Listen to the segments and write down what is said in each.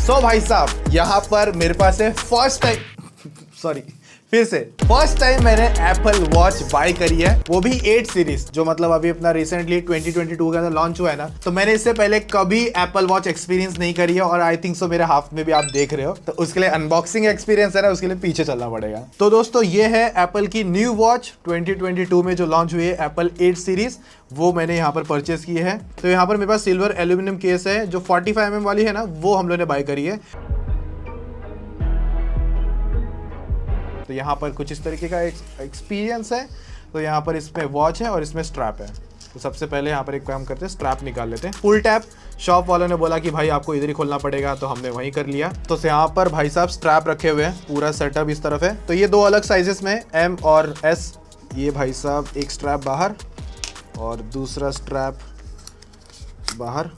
सो भाई साहब यहाँ पर मेरे पास है फर्स्ट टाइम मैंने एप्पल वॉच बाय करी है, वो भी 8 सीरीज, जो मतलब अभी अपना रिसेंटली 2022 के अंदर लॉन्च हुआ है ना। तो मैंने इससे पहले कभी एप्पल वॉच एक्सपीरियंस नहीं करी है, और आई थिंक सो मेरे हाथ में भी आप देख रहे हो, तो उसके लिए अनबॉक्सिंग एक्सपीरियंस है ना, उसके लिए पीछे चलना पड़ेगा। तो दोस्तों ये है एप्पल की न्यू वॉच 2022 में जो लॉन्च हुई है, एप्पल 8 सीरीज, वो मैंने यहाँ पर परचेस की है। तो यहाँ पर मेरे पास सिल्वर एल्यूमिनियम केस है, जो 45mm वाली है ना, वो हम लोगों ने बाय करी है। तो यहाँ पर कुछ इस तरीके का एक्सपीरियंस है। तो यहाँ पर इसमें वॉच है और इसमें स्ट्रैप है। तो सबसे पहले यहाँ पर एक काम करते हैं, स्ट्रैप निकाल लेते हैं। फुल टैप शॉप वालों ने बोला कि भाई आपको इधर ही खोलना पड़ेगा, तो हमने वहीं कर लिया। तो यहाँ पर भाई साहब स्ट्रैप रखे हुए हैं, पूरा सेटअप इस तरफ है। तो ये 2 अलग साइजेस में, M और S। ये भाई साहब एक स्ट्रैप बाहर और दूसरा स्ट्रैप बाहर।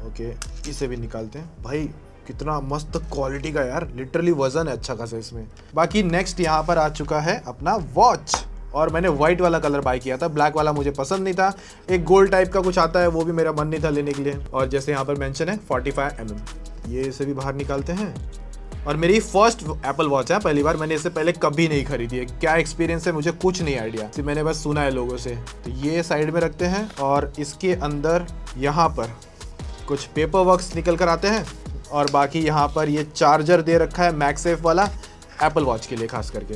ओके, इसे भी निकालते हैं। भाई कितना मस्त क्वालिटी का यार, लिटरली वजन है अच्छा खासा इसमें। बाकी नेक्स्ट यहाँ पर आ चुका है अपना वॉच, और मैंने व्हाइट वाला कलर बाय किया था, ब्लैक वाला मुझे पसंद नहीं था। एक गोल्ड टाइप का कुछ आता है, वो भी मेरा मन नहीं था लेने के लिए। और जैसे यहाँ पर मेंशन है 45mm, ये इसे भी बाहर निकालते हैं। और मेरी फर्स्ट एप्पल वॉच है, पहली बार, मैंने इससे पहले कभी नहीं खरीदी है। क्या एक्सपीरियंस है मुझे कुछ नहीं आइडिया, सिर्फ मैंने बस सुना है लोगों से। तो ये साइड में रखते हैं, और इसके अंदर यहाँ पर कुछ पेपर वर्क्स निकल कर आते हैं, और बाकी यहाँ पर ये चार्जर दे रखा है मैगसेफ वाला, एप्पल वॉच के लिए खास करके।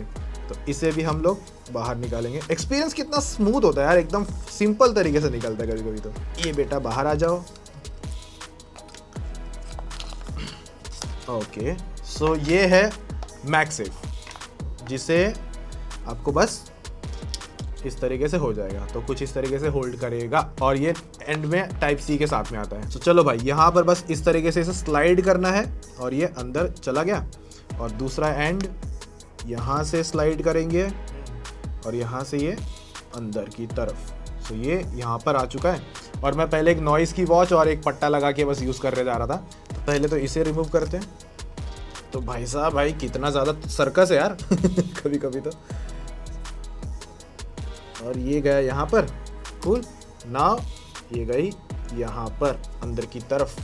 तो इसे भी हम लोग बाहर निकालेंगे। एक्सपीरियंस कितना स्मूथ होता है यार, एकदम सिंपल तरीके से निकलता है कभी कभी। तो ये बेटा बाहर आ जाओ। ओके, सो ये है मैगसेफ, जिसे आपको बस इस तरीके से हो जाएगा। तो कुछ इस तरीके से होल्ड करेगा, और ये एंड में टाइप सी के साथ में आता है। तो चलो भाई, यहाँ पर बस इस तरीके से इसे स्लाइड करना है, और ये अंदर चला गया। और दूसरा एंड यहाँ से स्लाइड करेंगे, और यहाँ से ये अंदर की तरफ। तो ये यहाँ पर आ चुका है। और मैं पहले एक नॉइस की वॉच और एक पट्टा लगा के बस यूज़ करने जा रहा था। तो पहले तो इसे रिमूव करते हैं। तो भाई साहब, भाई कितना ज़्यादा सर्कस है यार कभी कभी तो। और ये गया यहाँ पर, कूल। नाउ ये गई यहाँ पर अंदर की तरफ,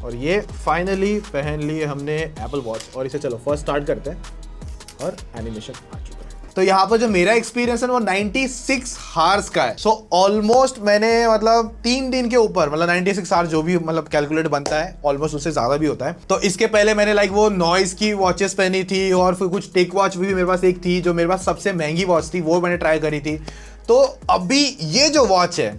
और ये फाइनली पहन लिए हमने एप्पल वॉच। और इसे चलो फर्स्ट स्टार्ट करते हैं, और एनिमेशन आ चुका है। तो यहाँ पर जो मेरा एक्सपीरियंस है वो 96 हार्स का है। सो ऑलमोस्ट मैंने मतलब 3 दिन के ऊपर, मतलब 96 हार्स जो भी मतलब कैलकुलेट बनता है, ऑलमोस्ट उससे ज्यादा भी होता है। तो इसके पहले मैंने लाइक वो नॉइस की वॉचेस पहनी थी, और फिर कुछ टेक वॉच भी मेरे पास एक थी, जो मेरे पास सबसे महंगी वॉच थी, वो मैंने ट्राई करी थी। तो अभी ये जो वॉच है,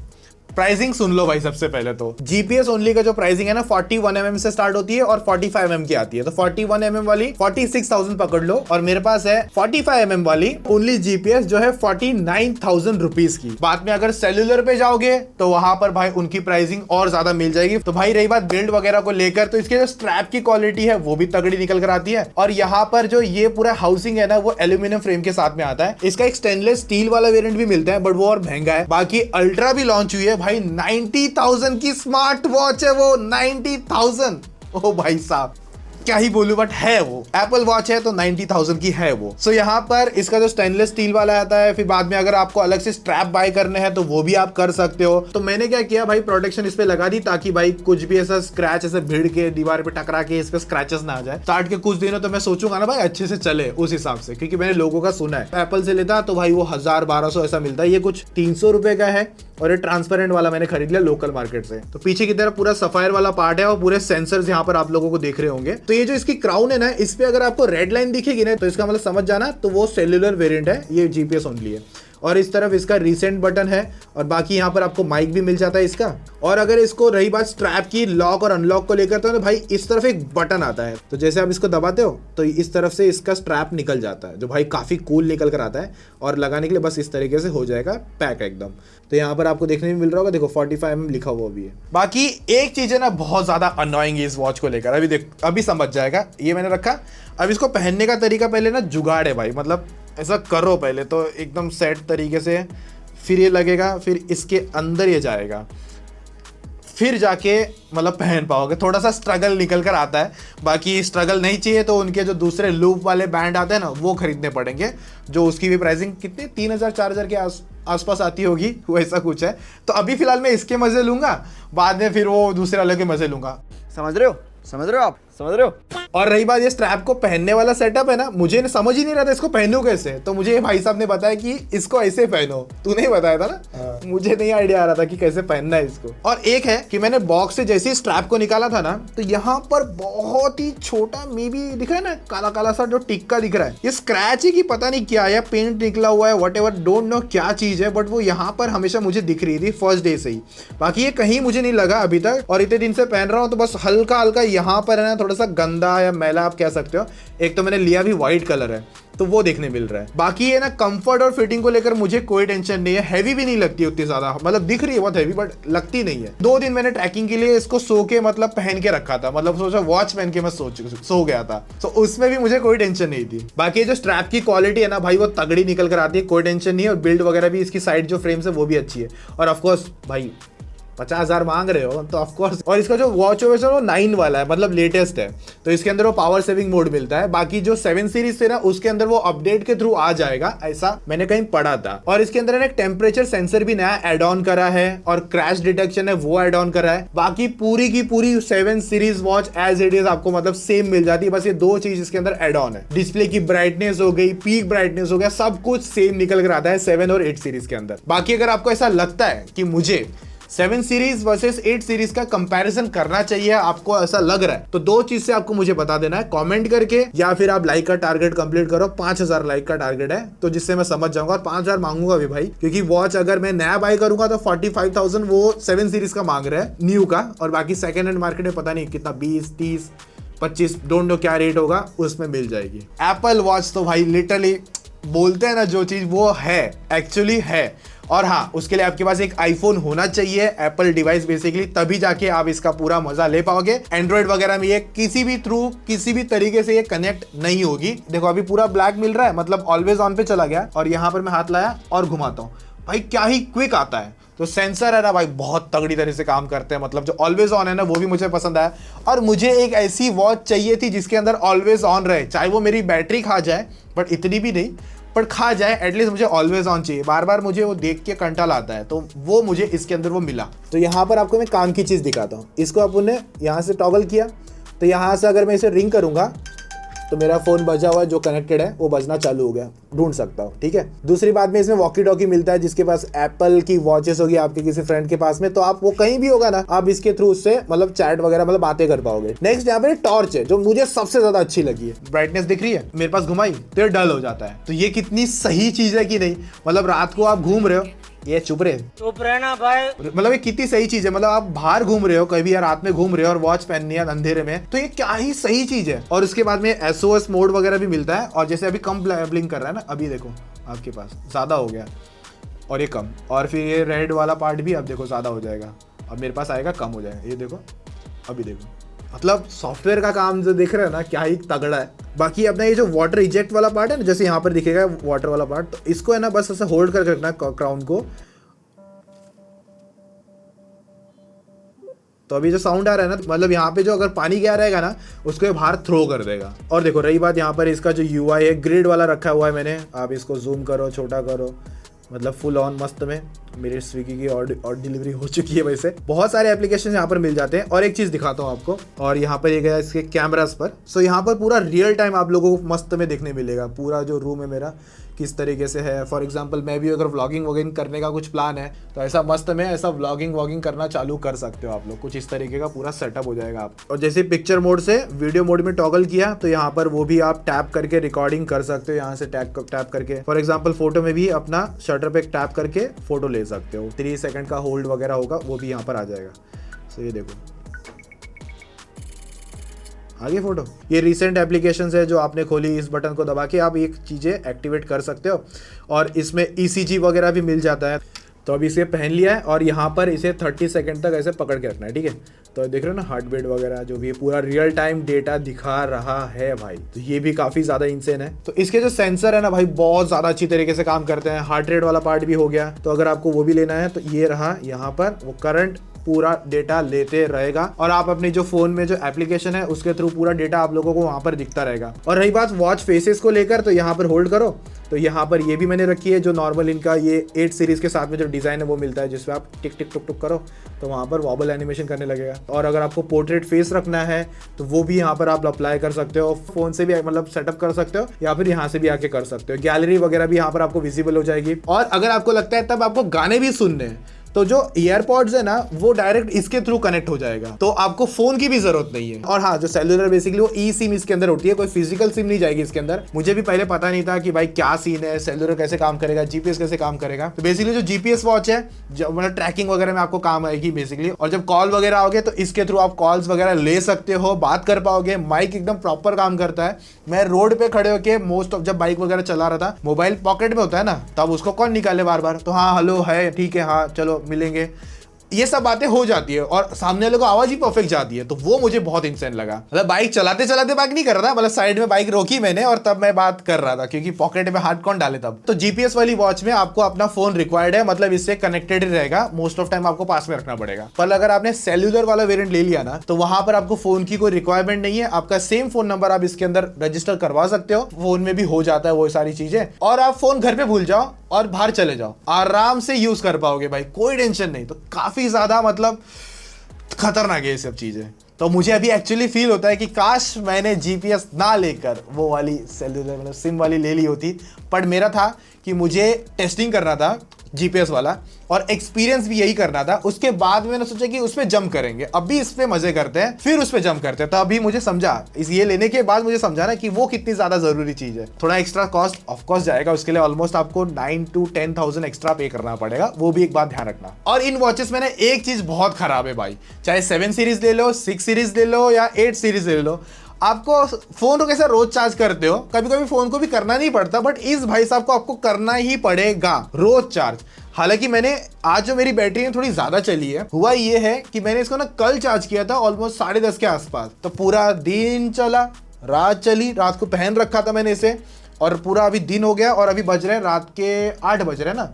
प्राइसिंग सुन लो भाई। सबसे पहले तो जीपीएस ओनली का जो प्राइसिंग है ना, 41mm से स्टार्ट होती है और 45mm की आती है। तो 41mm वाली 46,000 पकड़ लो, और मेरे पास है 45mm वाली ओनली जीपीएस, जो है 49,000 रुपीज की। बाद में अगर सेल्यूलर पे जाओगे तो वहां पर भाई उनकी प्राइसिंग और ज्यादा मिल जाएगी। तो भाई रही बात बिल्ड वगैरह को लेकर, तो इसके जो स्ट्रैप की क्वालिटी है वो भी तगड़ी निकल कर आती है। और यहाँ पर जो ये पूरा हाउसिंग है ना, वो एल्यूमिनियम फ्रेम के साथ में आता है। इसका एक स्टेनलेस स्टील वाला वेरिएंट भी मिलता है, बट वो और महंगा है। बाकी अल्ट्रा भी लॉन्च हुई है भाई, 90,000 की स्मार्ट वॉच है वो, 90,000। ओ भाई साहब, क्या ही बोलूं, बट है वो एप्पल वॉच है, तो 90,000 की है वो। सो यहाँ पर इसका जो स्टेनलेस स्टील वाला आता है, फिर बाद में अगर आपको अलग से स्ट्रैप बाय करने हैं तो वो भी आप कर सकते हो। तो मैंने क्या किया भाई, प्रोटेक्शन इस पे लगा दी, ताकि भाई कुछ भी ऐसा स्क्रैच ऐसे भिड़ के दीवार पे टकरा के इस पे स्क्रैचेस ना आ जाए। स्टार्ट के कुछ दिनों तो मैं सोचूंगा ना भाई अच्छे से चले उस हिसाब से, क्योंकि मैंने लोगों का सुना है एप्पल से लेता तो भाई वो 1000-1200 ऐसा मिलता है। ये कुछ 300 रुपए का है, और ये ट्रांसपेरेंट वाला मैंने खरीद लिया लोकल मार्केट से। तो पीछे की तरफ पूरा सफायर वाला पार्ट है, और पूरे सेंसर्स यहाँ पर आप लोगों को देख रहे होंगे। तो ये जो इसकी क्राउन है ना, इस पे अगर आपको रेड लाइन दिखेगी ना, तो इसका मतलब समझ जाना तो वो सेल्यूलर वेरिएंट है, ये जीपीएस ओनली है। और इस तरफ इसका रीसेंट बटन है, और बाकी यहाँ पर आपको माइक भी मिल जाता है इसका। और अगर इसको रही बात स्ट्रैप की लॉक और अनलॉक को लेकर, तो भाई इस तरफ एक बटन आता है, तो जैसे आप इसको दबाते हो तो इस तरफ से इसका स्ट्रैप निकल जाता है, जो भाई काफी कूल निकल कर आता है। और लगाने के लिए बस इस तरीके से हो जाएगा पैक एकदम। तो यहाँ पर आपको देखने में मिल रहा होगा, देखो 45mm लिखा हुआ भी है। बाकी एक चीज है ना बहुत ज्यादा अनोइंग है इस वॉच को लेकर, अभी देख, अभी समझ जाएगा। ये मैंने रखा, अब इसको पहनने का तरीका पहले ना जुगाड़ है भाई, मतलब ऐसा करो पहले तो एकदम सेट तरीके से, फिर ये लगेगा, फिर इसके अंदर ये जाएगा, फिर जाके मतलब पहन पाओगे। थोड़ा सा स्ट्रगल निकल कर आता है। बाकी स्ट्रगल नहीं चाहिए तो उनके जो दूसरे लूप वाले बैंड आते हैं ना, वो खरीदने पड़ेंगे, जो उसकी भी प्राइसिंग कितनी 3,000-4,000 के आसपास आती होगी, वैसा कुछ है। तो अभी फिलहाल मैं इसके मजे लूंगा, बाद में फिर वो दूसरे वाले के मजे लूंगा। समझ रहे हो आप? समझ रहे हो। और रही बात ये स्ट्रैप को पहनने वाला सेटअप है ना, मुझे समझ ही नहीं रहा था इसको पहनूं कैसे, तो मुझे ये भाई साहब ने बताया कि इसको ऐसे पहनो। तूने ही बताया था ना, मुझे नहीं आइडिया आ रहा था कि कैसे पहनना है इसको। और एक है कि मैंने बॉक्स से जैसे ही स्ट्रैप को निकाला था ना, तो यहाँ पर बहुत ही छोटा मे बी दिख रहा है ना, काला काला सा जो टिक्का दिख रहा है, ये स्क्रैच है कि पता नहीं क्या है, पेंट निकला हुआ है, वट एवर, डोंट नो क्या चीज है, बट वो यहाँ पर हमेशा मुझे दिख रही थी फर्स्ट डे से ही। बाकी ये कहीं मुझे नहीं लगा अभी तक, और इतने दिन से पहन रहा हूँ तो बस हल्का हल्का यहाँ पर है ना थोड़ा सा गंदा या मैला आप कह सकते हो। एक तो मैंने लिया भी व्हाइट कलर है तो वो देखने मिल रहा है। बाकी ये ना कंफर्ट और फिटिंग को लेकर मुझे कोई टेंशन नहीं है, हैवी भी नहीं लगती उतनी ज्यादा, मतलब दिख रही है बहुत हैवी बट लगती नहीं है। 2 दिन मैंने ट्रैकिंग के लिए इसको सो के मतलब पहन के रखा था, मतलब सोचा वॉच पहन के मैं सो गया था, तो उसमें भी मुझे कोई टेंशन नहीं थी। बाकी जो स्ट्रैप की क्वालिटी है ना भाई वो तगड़ी निकल कर आती है, कोई टेंशन नहीं है। और बिल्ड वगैरह भी इसकी साइड जो फ्रेम्स है वो भी अच्छी है। और ऑफकोर्स भाई 50,000 मांग रहे हो तो ऑफकोर्स। और इसका जो वॉच ओएस है वो 9 वाला है, मतलब लेटेस्ट है, तो इसके अंदर वो पावर सेविंग मोड मिलता है। बाकी जो 7 सीरीज थे ना उसके अंदर वो अपडेट के थ्रू आ जाएगा, ऐसा मैंने कहीं पढ़ा था। और इसके अंदर एक टेम्परेचर सेंसर भी नया एड ऑन करा है, और क्रैश डिटेक्शन है वो एड ऑन करा है। बाकी पूरी की पूरी 7 series watch as it is आपको मतलब सेम मिल जाती है, बस ये 2 चीज इसके अंदर एड ऑन है। डिस्प्ले की ब्राइटनेस हो गई, पीक ब्राइटनेस हो गया, सब कुछ सेम निकल कर आता है 7 और 8 सीरीज के अंदर। बाकी अगर आपको ऐसा लगता है कि मुझे 7 सीरीज वर्सेस 8 सीरीज का कंपैरिजन करना चाहिए, आपको ऐसा लग रहा है, तो 2 चीज से आपको मुझे बता देना है कमेंट करके, या फिर आप लाइक का टारगेट कंप्लीट करो। 5000 लाइक का टारगेट है, तो जिससे मैं समझ जाऊंगा। और 5000 मांगूंगा भी भाई, क्योंकि वॉच अगर मैं नया बाय करूंगा तो 45,000 वो 7 सीरीज का मांग रहा है न्यू का, और बाकी सेकेंड हैंड मार्केट में पता नहीं कितना 20, 30, 25 डोंट नो क्या रेट होगा, उसमें मिल जाएगी। एप्पल वॉच तो भाई लिटरली बोलते हैं ना जो चीज वो है, एक्चुअली है। और हाँ, उसके लिए आपके पास एक आईफोन होना चाहिए, एप्पल डिवाइस बेसिकली, तभी जाके आप इसका पूरा मजा ले पाओगे। एंड्रॉइड वगैरह में ये किसी भी थ्रू किसी भी तरीके से ये कनेक्ट नहीं होगी। देखो अभी पूरा ब्लैक मिल रहा है, मतलब ऑलवेज ऑन पे चला गया, और यहाँ पर मैं हाथ लाया और घुमाता हूँ, भाई क्या ही क्विक आता है। तो सेंसर है ना भाई बहुत तगड़ी तरह से काम करते हैं, मतलब जो ऑलवेज ऑन है ना वो भी मुझे पसंद आया। और मुझे एक ऐसी वॉच चाहिए थी जिसके अंदर ऑलवेज ऑन रहे, चाहे वो मेरी बैटरी खा जाए, बट इतनी भी नहीं, पर खा जाए एटलीस्ट, मुझे ऑलवेज ऑन चाहिए। बार बार मुझे वो देख के कंटाल आता है, तो वो मुझे इसके अंदर वो मिला। तो यहाँ पर आपको मैं काम की चीज़ दिखाता हूँ। इसको अपन ने यहाँ से टॉगल किया, तो यहाँ से अगर मैं इसे रिंग करूँगा तो मेरा फोन बजा हुआ है जो कनेक्टेड है वो बजना चालू हो गया, ढूंढ सकता हूँ। ठीक है, दूसरी बात में इसमें वॉकी टॉकी मिलता है, जिसके पास एप्पल की वॉचेस होगी आपके किसी फ्रेंड के पास में, तो आप वो कहीं भी होगा ना, आप इसके थ्रू उससे मतलब चैट वगैरह मतलब बातें कर पाओगे। नेक्स्ट यहाँ पे टॉर्च है जो मुझे सबसे ज्यादा अच्छी लगी है। ब्राइटनेस दिख रही है मेरे पास, घुमाई तो ये डल हो जाता है, तो ये कितनी सही चीज है कि नहीं। मतलब रात को आप घूम रहे हो, ये चुप रहना भाई, मतलब ये कितनी सही चीज है। मतलब आप बाहर घूम रहे हो, कभी यार रात में घूम रहे हो और वॉच पहननी है अंधेरे में, तो ये क्या ही सही चीज है। और उसके बाद में SOS मोड वगैरह भी मिलता है, और जैसे अभी कम ब्लिंक कर रहा है ना, अभी देखो आपके पास ज्यादा हो गया और ये कम, और फिर ये रेड वाला पार्ट भी अब देखो ज्यादा हो जाएगा, अब मेरे पास आएगा कम हो जाएगा, ये देखो अभी देखो। मतलब सॉफ्टवेयर का काम जो देख रहे हो ना क्या ही तगड़ा है। बाकी अपना ये जो वाटर इजेक्ट वाला पार्ट है ना, जैसे यहाँ पर दिखेगा वाटर वाला पार्ट, तो इसको है ना बस ऐसे होल्ड करके रखना क्राउन को, तो अभी जो साउंड आ रहा है ना, मतलब यहाँ पे जो अगर पानी गया रहेगा ना उसको बाहर थ्रो कर देगा। और देखो रही बात यहाँ पर इसका जो UI है ग्रिड वाला रखा हुआ है मैंने, आप इसको जूम करो छोटा करो, मतलब फुल ऑन मस्त में। मेरी स्विगी की और डिलीवरी हो चुकी है, वैसे बहुत सारे एप्लीकेशन यहाँ पर मिल जाते हैं। और एक चीज़ दिखाता हूँ आपको, और यहाँ पर ये गया इसके कैमरास पर। सो यहाँ पर पूरा रियल टाइम आप लोगों को मस्त में देखने मिलेगा, पूरा जो रूम है मेरा किस तरीके से है। फॉर एग्जांपल मैं भी अगर व्लॉगिंग वॉगिंग करने का कुछ प्लान है तो ऐसा मस्त में ऐसा व्लॉगिंग वॉगिंग करना चालू कर सकते हो आप लोग, कुछ इस तरीके का पूरा सेटअप हो जाएगा आप। और जैसे पिक्चर मोड से वीडियो मोड में टॉगल किया तो यहाँ पर वो भी आप टैप करके रिकॉर्डिंग कर सकते हो, यहाँ से टैप करके। फॉर एग्जाम्पल फोटो में भी अपना शटर पे टैप करके फोटो ले सकते हो, 3 सेकंड का होल्ड वगैरह होगा वो भी यहाँ पर आ जाएगा। सो ये देखो आगे फोटो, ये रिसेंट एप्लीकेशंस है जो आपने खोली, इस बटन को दबा के आप ये चीज़ें एक्टिवेट कर सकते हो। और इसमें ECG वगैरह भी मिल जाता है। तो अभी इसे पहन लिया है और यहाँ पर इसे 30 सेकंड तक ऐसे पकड़ के रखना है, ठीक है। तो देख रहे हो ना हार्ट बीट वगैरह जो भी है, पूरा रियल टाइम डेटा दिखा रहा है भाई, तो ये भी काफ़ी ज़्यादा इंसेन है। तो इसके जो सेंसर है ना भाई बहुत ज़्यादा अच्छी तरीके से काम करते हैं। हार्ट रेट वाला पार्ट भी हो गया, तो अगर आपको वो भी लेना है तो ये रहा यहाँ पर, वो करंट पूरा डेटा लेते रहेगा और आप अपनी जो फोन में जो एप्लीकेशन है उसके थ्रू पूरा डेटा आप लोगों को वहां पर दिखता रहेगा। और रही बात वॉच फेसेस को लेकर, तो यहाँ पर होल्ड करो तो यहाँ पर ये भी मैंने रखी है जो नॉर्मल इनका ये 8 सीरीज के साथ में जो डिजाइन है वो मिलता है, जिसमें आप टिक टिक टुक टुक करो तो वहाँ पर वॉबल एनिमेशन करने लगेगा। और अगर आपको पोर्ट्रेट फेस रखना है तो वो भी यहाँ पर आप अप्लाई कर सकते हो, फोन से भी मतलब सेटअप कर सकते हो या फिर यहाँ से भी आके कर सकते हो। गैलरी वगैरह भी यहाँ पर आपको विजिबल हो जाएगी। और अगर आपको लगता है तब आपको गाने भी सुनने हैं तो जो ईयरपॉड्स है ना वो डायरेक्ट इसके थ्रू कनेक्ट हो जाएगा, तो आपको फोन की भी जरूरत नहीं है। और हाँ, जो सेलुलर बेसिकली वो ई सिम इसके अंदर होती है, कोई फिजिकल सिम नहीं जाएगी इसके अंदर। मुझे भी पहले पता नहीं था कि भाई क्या सीन है, सेलुलर कैसे काम करेगा, जीपीएस कैसे काम करेगा। तो बेसिकली जो जीपीएस वॉच है जो मतलब ट्रैकिंग वगैरह में आपको काम आएगी बेसिकली। और जब कॉल वगैरह आओगे तो इसके थ्रू आप कॉल्स वगैरह ले सकते हो, बात कर पाओगे। माइक एकदम प्रॉपर काम करता है। मैं रोड पे खड़े होके मोस्ट ऑफ जब बाइक वगैरह चला रहा था, मोबाइल पॉकेट में होता है ना, तब उसको कौन निकाले बार बार, तो हाँ हेलो है ठीक है हाँ चलो मिलेंगे, ये सब बातें हो जाती है और सामने वाले को आवाज ही परफेक्ट जाती है। तो वो मुझे बहुत इंसेंट लगा। मतलब बाइक चलाते चलाते बात नहीं कर रहा था, मतलब साइड में बाइक रोकी मैंने और तब मैं बात कर रहा था, क्योंकि पॉकेट में हाथ कौन डाले तब। तो जीपीएस वाली वॉच में आपको अपना फोन रिक्वायर्ड है, मतलब इससे कनेक्टेड ही रहेगा, मोस्ट ऑफ टाइम आपको पास में रखना पड़ेगा। पर अगर आपने सेल्यूलर वाला वेरिएंट ले लिया ना तो वहां पर आपको फोन की कोई रिक्वायरमेंट नहीं है। आपका सेम फोन नंबर आप इसके अंदर रजिस्टर करवा सकते हो, फोन में भी हो जाता है वो सारी चीजें। और आप फोन घर पे भूल जाओ और बाहर चले जाओ, आराम से यूज कर पाओगे भाई, कोई टेंशन नहीं। तो काफी ज्यादा मतलब खतरनाक है ये सब चीजें। तो मुझे अभी एक्चुअली फील होता है कि काश मैंने जीपीएस ना लेकर वो वाली सेल्युलर मतलब सिम वाली ले ली होती। पर मेरा था कि मुझे टेस्टिंग करना था जीपीएस वाला और एक्सपीरियंस भी यही करना था। उसके बाद मैंने सोचा कि उस पे जंप करेंगे, अभी इस पे मजे करते हैं फिर उस पे जंप करते हैं। तो अभी मुझे समझा, इस ये लेने के बाद मुझे समझा ना कि वो कितनी ज्यादा जरूरी चीज है। थोड़ा एक्स्ट्रा कॉस्ट ऑफ कोर्स जाएगा, उसके लिए ऑलमोस्ट आपको 9 to 10,000 एक्स्ट्रा पे करना पड़ेगा, वो भी एक बात ध्यान रखना। और इन वॉचेस में ना एक चीज बहुत खराब है भाई, चाहे 7 सीरीज ले लो, 6 सीरीज ले लो या 8 सीरीज ले लो, आपको फोन को कैसे रोज चार्ज करते हो, कभी कभी फोन को भी करना नहीं पड़ता, बट इस भाई साहब को आपको करना ही पड़ेगा रोज चार्ज। हालांकि मैंने आज जो मेरी बैटरी है थोड़ी ज्यादा चली है, हुआ ये है कि मैंने इसको ना कल चार्ज किया था ऑलमोस्ट 10:30 के आसपास, तो पूरा दिन चला, रात चली, रात को पहन रखा था मैंने इसे और पूरा अभी दिन हो गया और अभी बज रहे हैं रात के 8 बज रहे हैं ना।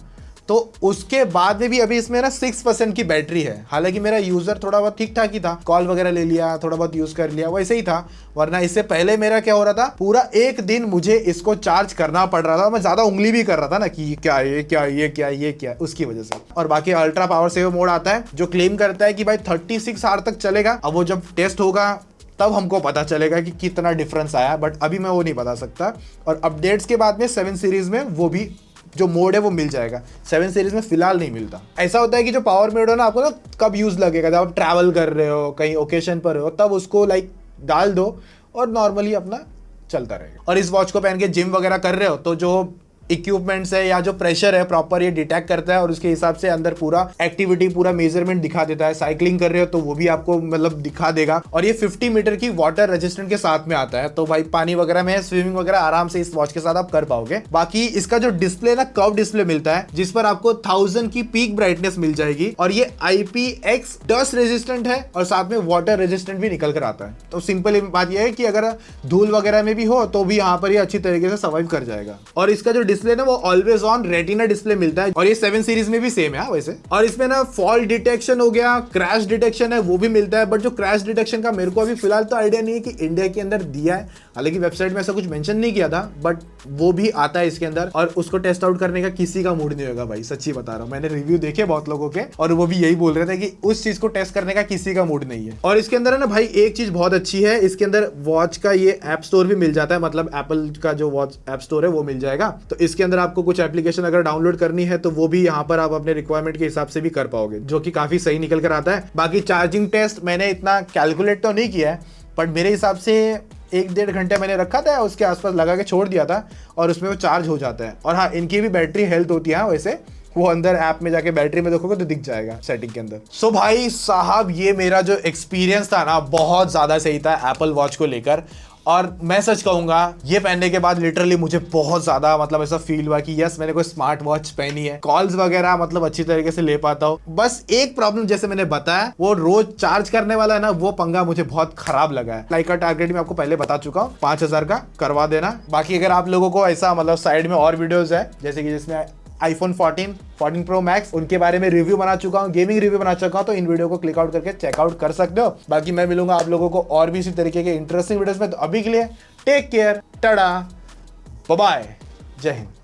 तो उसके बाद में भी अभी इसमें ना 6% की बैटरी है। हालांकि मेरा यूजर थोड़ा बहुत ठीक ठाक ही था, कॉल वगैरह ले लिया, थोड़ा बहुत यूज कर लिया, वैसे ही था। वरना इससे पहले मेरा क्या हो रहा था, पूरा एक दिन मुझे इसको चार्ज करना पड़ रहा था। मैं ज्यादा उंगली भी कर रहा था ना कि क्या ये क्या ये क्या ये क्या, उसकी वजह से। और बाकी अल्ट्रा पावर सेव मोड आता है जो क्लेम करता है कि भाई 36 आवर तक चलेगा। अब वो जब टेस्ट होगा तब हमको पता चलेगा कि कितना डिफरेंस आया, बट अभी मैं वो नहीं बता सकता। और अपडेट्स के बाद में 7 सीरीज में वो भी जो मोड है वो मिल जाएगा, 7 सीरीज में फिलहाल नहीं मिलता। ऐसा होता है कि जो पावर मोड है ना, आपको ना कब यूज लगेगा, जब आप ट्रैवल कर रहे हो, कहीं ओकेशन पर हो, तब उसको लाइक डाल दो और नॉर्मली अपना चलता रहेगा। और इस वॉच को पहन के जिम वगैरह कर रहे हो तो जो इक्विपमेंट्स है या जो प्रेशर है प्रॉपर ये डिटेक्ट करता है और उसके हिसाब से अंदर पूरा एक्टिविटी पूरा मेजरमेंट दिखा देता है। साइकिलिंग कर रहे हो तो वो भी आपको मतलब दिखा देगा। और ये 50 मीटर की वाटर रेजिस्टेंट के साथ में आता है, तो भाई पानी वगैरह में स्विमिंग वगैरह आराम से इस वॉच के साथ आप कर पाओगे। बाकी इसका जो डिस्प्ले ना कर्व डिस्प्ले मिलता है जिस पर आपको 1000 की पीक ब्राइटनेस मिल जाएगी और ये IPX डस्ट रेजिस्टेंट है और साथ में वाटर रेजिस्टेंट भी निकल कर आता है। तो सिंपल बात यह है कि अगर धूल वगैरह में भी हो तो भी यहाँ पर ये अच्छी तरीके से सर्वाइव कर जाएगा। और इसका जो डिस्प्ले ना वो ऑलवेज ऑन रेटिना डिस्प्ले मिलता है और ये 7 सीरीज में भी सेम है वैसे। और इसमें ना फॉल्ट डिटेक्शन हो गया, क्रैश डिटेक्शन है वो भी मिलता है। बट जो क्रैश डिटेक्शन का मेरे को अभी फिलहाल तो आइडिया नहीं है कि इंडिया के अंदर दिया है, हालांकि वेबसाइट में ऐसा कुछ मेंशन नहीं किया था, बट वो भी आता है इसके अंदर। और उसको टेस्ट आउट करने का किसी का मूड नहीं होगा भाई, सच्ची बता रहा हूँ। मैंने रिव्यू देखे बहुत लोगों के और वो भी यही बोल रहे थे कि उस चीज को टेस्ट करने का किसी का मूड नहीं है। और इसके अंदर है ना भाई एक चीज बहुत अच्छी है, इसके अंदर वॉच का ये ऐप स्टोर भी मिल जाता है, मतलब एप्पल का जो वॉच ऐप स्टोर है वो मिल जाएगा। तो इसके अंदर आपको कुछ एप्लीकेशन अगर डाउनलोड करनी है तो वो भी यहाँ पर आप अपने रिक्वायरमेंट के हिसाब से भी कर पाओगे, जो कि काफी सही निकल कर आता है। बाकी चार्जिंग टेस्ट मैंने इतना कैलकुलेट तो नहीं किया है, बट मेरे हिसाब से 1-1.5 घंटे मैंने रखा था, उसके आसपास लगा के छोड़ दिया था और उसमें वो चार्ज हो जाता है। और हाँ, इनकी भी बैटरी हेल्थ होती है वैसे, वो अंदर ऐप में जाके बैटरी में देखोगे तो दिख जाएगा सेटिंग के अंदर। सो भाई साहब ये मेरा जो एक्सपीरियंस था ना बहुत ज्यादा सही था एप्पल वॉच को लेकर। और मैं सच कहूंगा ये पहनने के बाद लिटरली मुझे बहुत ज्यादा मतलब ऐसा फील हुआ कि यस मैंने कोई स्मार्ट वॉच पहनी है, कॉल्स वगैरह मतलब अच्छी तरीके से ले पाता हूँ। बस एक प्रॉब्लम जैसे मैंने बताया वो रोज चार्ज करने वाला है ना, वो पंगा मुझे बहुत खराब लगा है। लाइक का टारगेट मैं आपको पहले बता चुका हूँ, 5000 का करवा देना। बाकी अगर आप लोगों को ऐसा मतलब साइड में और वीडियोस है जैसे कि जिसमें आईफोन 14, 14 प्रो मैक्स, उनके बारे में रिव्यू बना चुका हूँ, गेमिंग रिव्यू बना चुका हूँ, तो इन वीडियो को क्लिक आउट करके चेकआउट कर सकते हो। बाकी मैं मिलूंगा आप लोगों को और भी इसी तरीके के इंटरेस्टिंग वीडियोस में, तो अभी के लिए take care, tata, bye bye, जय हिंद।